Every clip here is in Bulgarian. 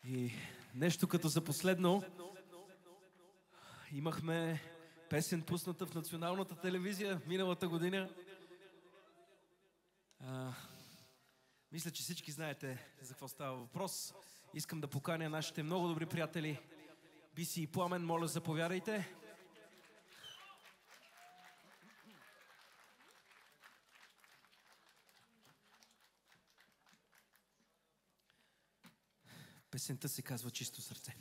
И нещо като за последно, имахме песен пусната в националната телевизия миналата година. Мисля, че всички знаете за какво става въпрос. Искам да поканя нашите много добри приятели Биси и Пламен. Моля, заповядайте. Песента се казва "Чисто сърце".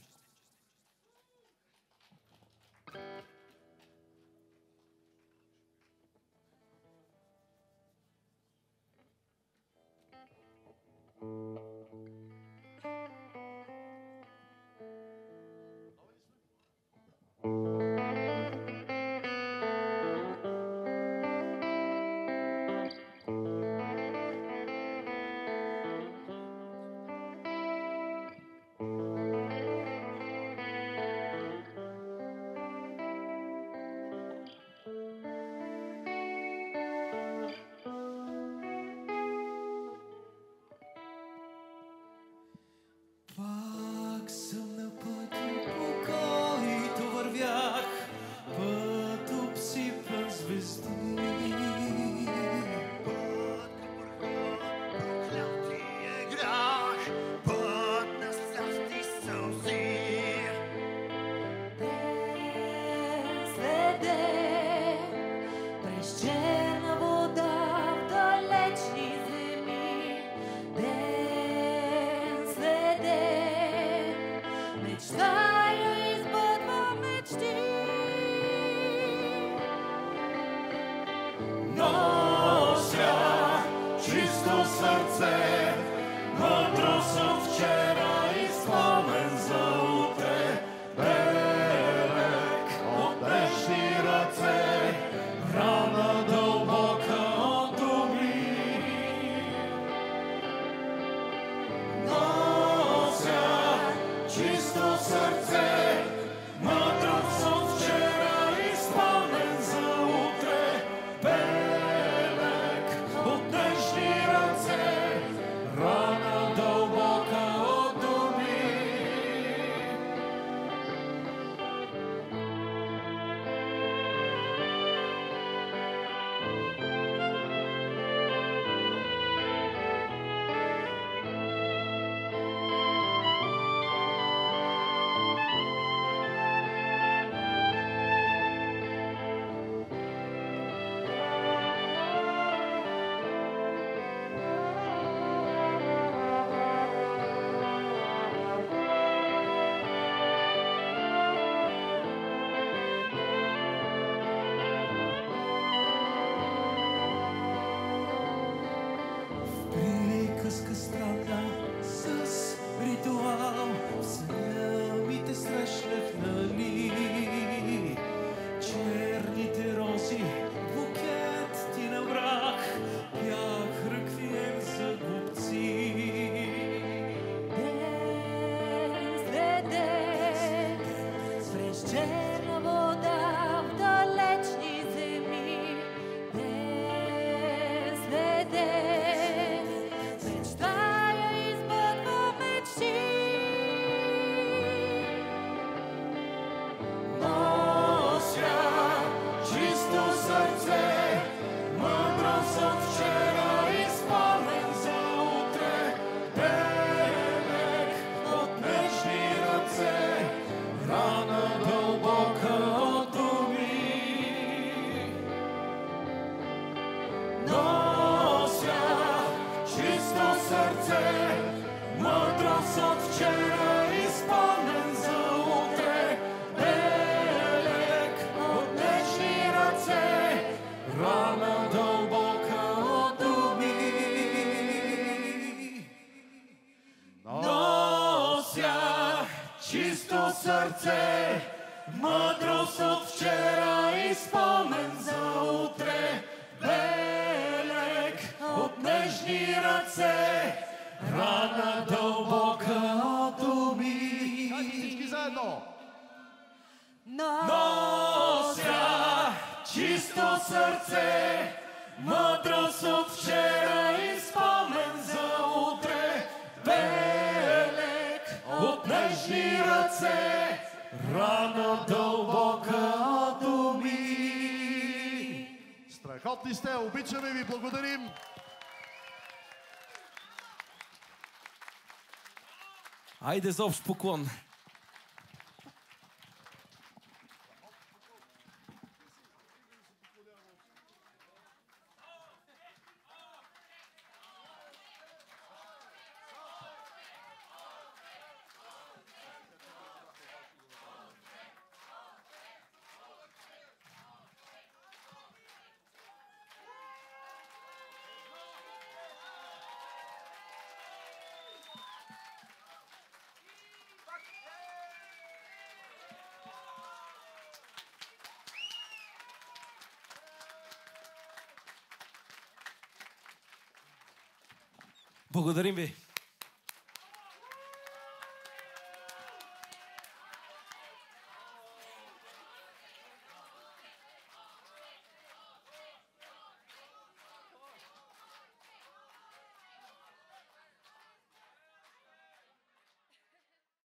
Пак съм на пътя, по който вървях, път обсипан звезди. Път към върха, проклятия грях, път на сласти сълзи. Ден след ден, през черна вода в далечни земи. Ден след ден, мечтая избъдва мечти. Нося чисто сърце, мъдро съм вчера и спомен за утре. Белек от нежни ръце, рана дълбока от думи. Нося чисто сърце, мъдро съм вчера и спомен за утре. Белек от нежни ръце, рана дълбока от думи. Приказка странна с ритуал, в съня ми те срещнах, нали? Черните рози, букет ти набрах, бях ръквием за глупци. Ден след ден, през черна вода в далечни земи. Ден след ден, мечтая избъдва мечти. Нося чисто сърце, мъдро съм вчера и спомен за утре. Белек от нежни ръце, рана дълбока от думи. Нося чисто сърце, мъдро съм вчера и спомен за утре. Белек от нежни ръце, рана дълбока от думи. Нося чисто сърце, мъдрост от вчера и спомен за утре. Белек от нежни ръце, рана дълбока от думи. Всички заедно! Нося чисто сърце, мъдрост от вчера и спомен за утре. Белек от сърце, рана дълбокато ми. Страхотни сте, обичаме ви, благодарим. Айде за общ поклон. Благодарим ви.